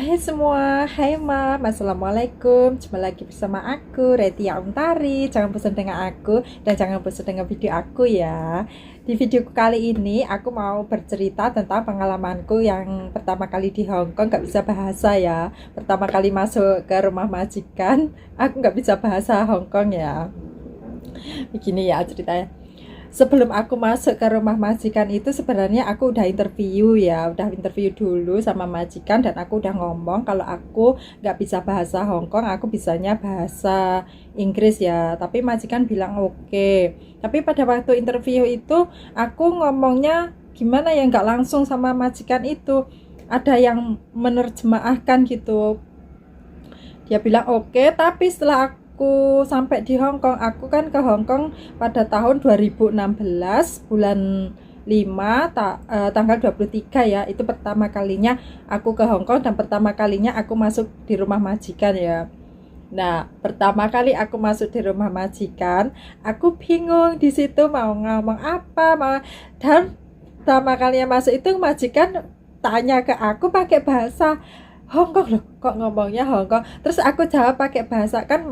Hai semua, hai Mam, Assalamualaikum. Jumpa lagi bersama aku, Retia Untari. Jangan bosan dengan aku dan jangan bosan dengan video aku ya. Di video kali ini aku mau bercerita tentang pengalamanku yang pertama kali di Hong Kong gak bisa bahasa ya. Pertama kali masuk ke rumah majikan, aku gak bisa bahasa Hong Kong ya. Begini ya ceritanya. Sebelum aku masuk ke rumah majikan itu sebenarnya aku udah interview ya, udah interview dulu sama majikan dan aku udah ngomong kalau aku nggak bisa bahasa Hong Kong, aku bisanya bahasa Inggris ya. Tapi majikan bilang oke. Tapi pada waktu interview itu aku ngomongnya gimana ya, nggak langsung sama majikan itu. Ada yang menerjemahkan gitu. Dia bilang oke, tapi setelah aku sampai di Hong Kong, aku kan ke Hong Kong pada tahun 2016 bulan 5 tanggal 23 ya. Itu pertama kalinya aku ke Hong Kong dan pertama kalinya aku masuk di rumah majikan ya. Nah, pertama kali aku masuk di rumah majikan, aku bingung di situ mau ngomong apa, dan pertama kalinya masuk itu majikan tanya ke aku pakai bahasa Hong Kong loh, kok ngomongnya Hong Kong. Terus aku jawab pakai bahasa, kan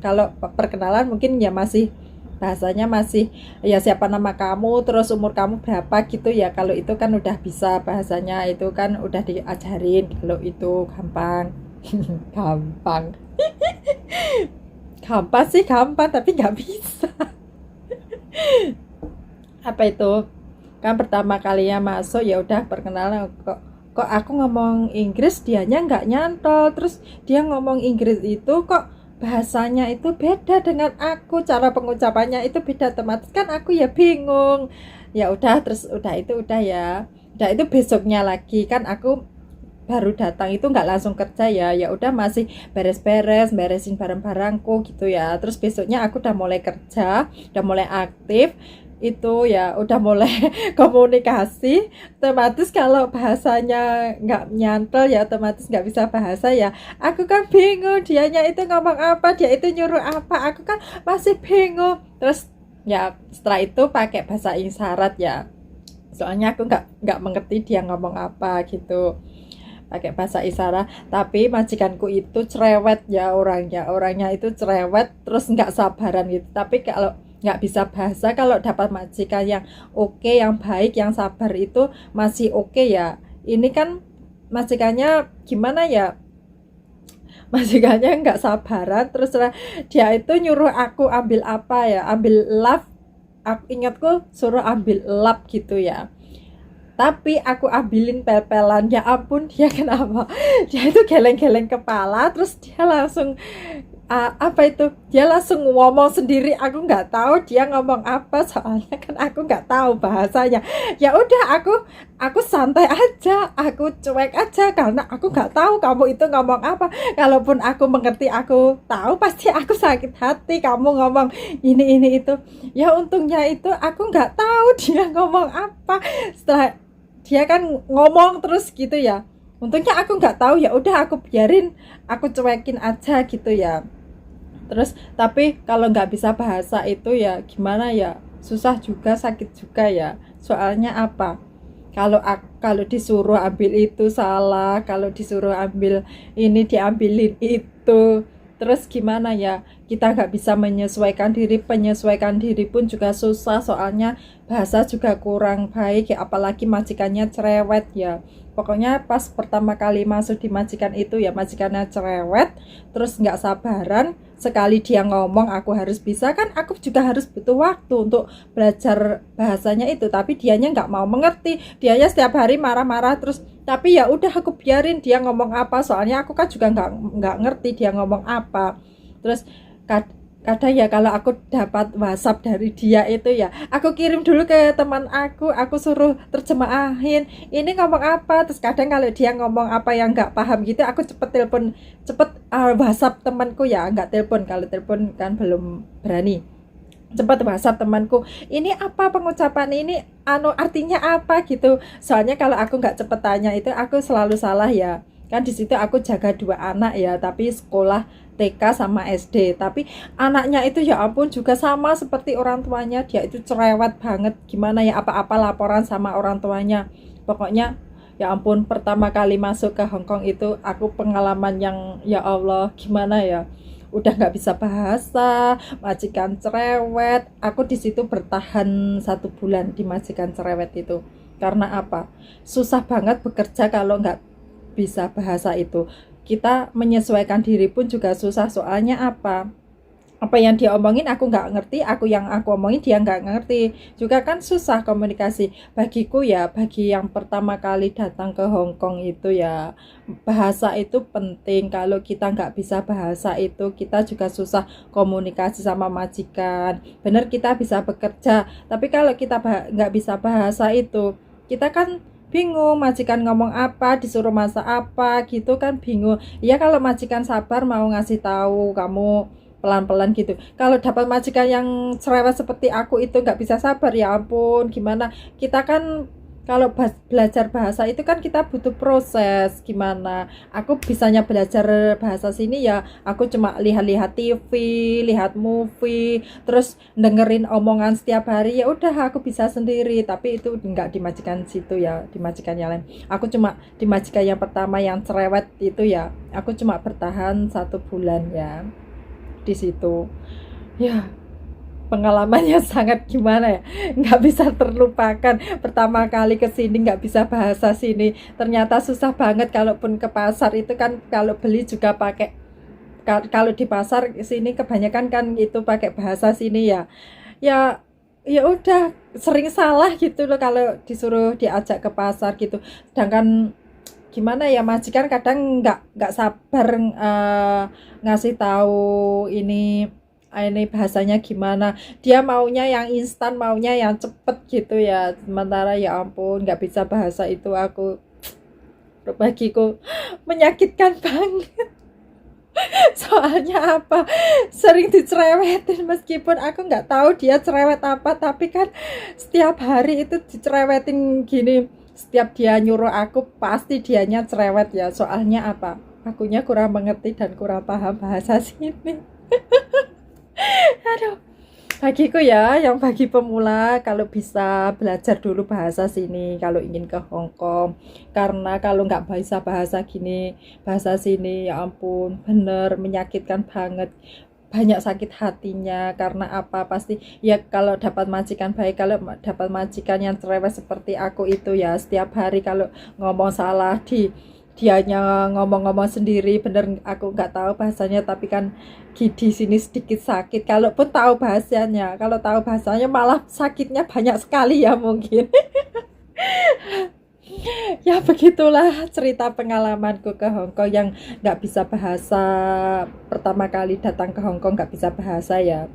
kalau perkenalan mungkin ya masih bahasanya masih ya siapa nama kamu, terus umur kamu berapa gitu ya. Kalau itu kan udah bisa bahasanya, itu kan udah diajarin. Kalau itu gampang. Gampang. Gampang sih gampang, tapi nggak bisa. Apa itu? Kan pertama kalinya masuk ya udah perkenalan, kok aku ngomong Inggris dianya nggak nyantol, terus dia ngomong Inggris itu kok bahasanya itu beda dengan aku, cara pengucapannya itu beda, otomatis kan aku ya bingung. Ya udah, terus udah itu udah ya. Udah itu besoknya lagi kan aku baru datang itu nggak langsung kerja ya. Ya udah masih beresin barang-barangku gitu ya. Terus besoknya aku udah mulai kerja, udah mulai aktif itu ya, udah mulai komunikasi. Otomatis kalau bahasanya nggak nyantol ya otomatis nggak bisa bahasa ya, aku kan bingung dianya itu ngomong apa, dia itu nyuruh apa, aku kan masih bingung. Terus ya setelah itu pakai bahasa isyarat ya, soalnya aku nggak mengerti dia ngomong apa gitu, pakai bahasa isyarat. Tapi majikanku itu cerewet ya, orangnya itu cerewet, terus nggak sabaran gitu. Tapi kalau nggak bisa bahasa, kalau dapat majikan yang oke, yang baik, yang sabar itu masih oke ya. Ini kan majikannya gimana ya, majikannya nggak sabaran, terus dia itu nyuruh aku ambil apa ya, ambil lap. Aku ingatku suruh ambil lap gitu ya, tapi aku ambilin pel-pelan. Ya ampun, dia kenapa dia itu geleng-geleng kepala, terus dia langsung apa itu, dia langsung ngomong sendiri. Aku nggak tahu dia ngomong apa, soalnya kan aku nggak tahu bahasanya. Ya udah, aku santai aja, aku cuek aja, karena aku nggak tahu kamu itu ngomong apa. Kalaupun aku mengerti, aku tahu, pasti aku sakit hati kamu ngomong ini itu. Ya untungnya itu aku nggak tahu dia ngomong apa. Setelah dia kan ngomong terus gitu ya, untungnya aku nggak tahu. Ya udah, aku biarin, aku cuekin aja gitu ya. Terus tapi kalau nggak bisa bahasa itu ya gimana ya, susah juga, sakit juga ya. Soalnya apa, kalau disuruh ambil itu salah, kalau disuruh ambil ini diambilin itu. Terus gimana ya, kita nggak bisa menyesuaikan diri, penyesuaikan diri pun juga susah, soalnya bahasa juga kurang baik ya, apalagi majikannya cerewet ya. Pokoknya pas pertama kali masuk di majikan itu ya, majikannya cerewet, terus nggak sabaran. Sekali dia ngomong aku harus bisa, kan aku juga harus butuh waktu untuk belajar bahasanya itu. Tapi dianya nggak mau mengerti, dianya setiap hari marah-marah terus. Tapi ya udah, aku biarin dia ngomong apa, soalnya aku kan juga nggak ngerti dia ngomong apa. Terus kadang ya kalau aku dapat WhatsApp dari dia itu ya, aku kirim dulu ke teman aku suruh terjemahin ini ngomong apa. Terus kadang kalau dia ngomong apa yang nggak paham gitu, aku cepet WhatsApp temanku ya, nggak telepon. Kalau telepon kan belum berani, cepat WhatsApp temanku, ini apa pengucapan ini, artinya apa gitu. Soalnya kalau aku nggak cepet tanya itu aku selalu salah ya. Kan di situ aku jaga 2 anak ya, tapi sekolah TK sama SD. Tapi anaknya itu ya ampun juga sama seperti orang tuanya, dia itu cerewet banget. Gimana ya, apa-apa laporan sama orang tuanya. Pokoknya Ya ampun, pertama kali masuk ke Hong Kong itu aku pengalaman yang ya Allah gimana ya. Udah nggak bisa bahasa, majikan cerewet. Aku di situ bertahan 1 bulan di majikan cerewet itu. Karena apa? Susah banget bekerja kalau nggak bisa bahasa itu. Kita menyesuaikan diri pun juga susah, soalnya apa yang dia omongin aku nggak ngerti, aku omongin dia nggak ngerti juga, kan susah komunikasi bagiku ya. Bagi yang pertama kali datang ke Hong Kong itu ya, bahasa itu penting. Kalau kita nggak bisa bahasa itu, kita juga susah komunikasi sama majikan. Bener, kita bisa bekerja, tapi kalau kita nggak bisa bahasa itu, kita kan bingung majikan ngomong apa, disuruh masak apa gitu kan, bingung ya. Kalau majikan sabar mau ngasih tahu kamu pelan-pelan gitu. Kalau dapat majikan yang cerewet seperti aku itu nggak bisa sabar, ya ampun gimana. Kita kan kalau belajar bahasa itu kan kita butuh proses. Gimana aku bisanya belajar bahasa sini ya, aku cuma lihat-lihat TV, lihat movie, terus dengerin omongan setiap hari, ya udah aku bisa sendiri. Tapi itu nggak di majikan situ ya, di majikan yang lain. Aku cuma di majikan yang pertama yang cerewet itu ya, aku cuma bertahan 1 bulan ya di situ. Ya, pengalamannya sangat gimana ya, nggak bisa terlupakan. Pertama kali ke sini nggak bisa bahasa sini, ternyata susah banget. Kalaupun ke pasar itu kan, kalau beli juga pakai, kalau di pasar sini kebanyakan kan itu pakai bahasa sini ya. Ya, ya udah sering salah gitu loh kalau disuruh diajak ke pasar gitu. Sedangkan gimana ya, majikan kadang nggak sabar ngasih tahu ini bahasanya gimana. Dia maunya yang instan, maunya yang cepet gitu ya. Sementara ya ampun, nggak bisa bahasa itu, aku bagiku menyakitkan banget. Soalnya apa, sering dicerewetin meskipun aku nggak tahu dia cerewet apa, tapi kan setiap hari itu dicerewetin gini. Setiap dia nyuruh aku pasti dianya cerewet ya. Soalnya apa, akunya kurang mengerti dan kurang paham bahasa sini. Aduh, bagiku ya, yang bagi pemula, kalau bisa belajar dulu bahasa sini kalau ingin ke Hong Kong. Karena kalau nggak bisa bahasa sini, ya ampun, bener menyakitkan banget. Banyak sakit hatinya. Karena apa, pasti ya kalau dapat majikan baik, kalau dapat majikan yang cerewet seperti aku itu ya, setiap hari kalau ngomong salah, dianya ngomong-ngomong sendiri, bener aku nggak tahu bahasanya, tapi kan di sini sedikit sakit. Kalaupun tahu bahasanya, kalau tahu bahasanya malah sakitnya banyak sekali ya mungkin. Ya begitulah cerita pengalamanku ke Hong Kong yang nggak bisa bahasa. Pertama kali datang ke Hong Kong nggak bisa bahasa ya.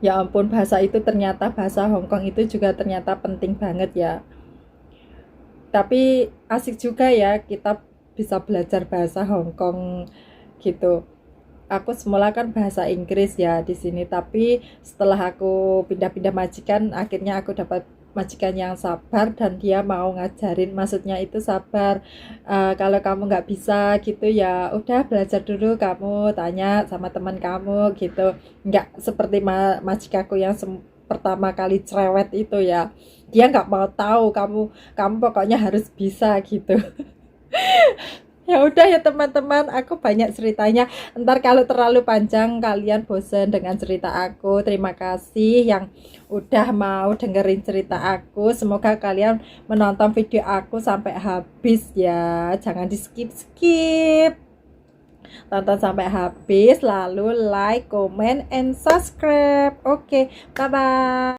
Ya ampun, bahasa Hong Kong itu juga ternyata penting banget ya. Tapi asik juga ya kita bisa belajar bahasa Hong Kong gitu. Aku semula kan bahasa Inggris ya di sini, tapi setelah aku pindah-pindah majikan, akhirnya aku dapat majikan yang sabar dan dia mau ngajarin. Maksudnya itu sabar. Kalau kamu nggak bisa gitu ya udah belajar dulu, kamu tanya sama teman kamu gitu. Nggak seperti majikaku yang pertama kali cerewet itu ya, dia nggak mau tahu, kamu pokoknya harus bisa gitu. Ya udah ya teman-teman, aku banyak ceritanya. Ntar kalau terlalu panjang kalian bosen dengan cerita aku. Terima kasih yang udah mau dengerin cerita aku. Semoga kalian menonton video aku sampai habis ya. Jangan di skip-skip. Tonton sampai habis, lalu like, comment, and subscribe. Oke, bye-bye.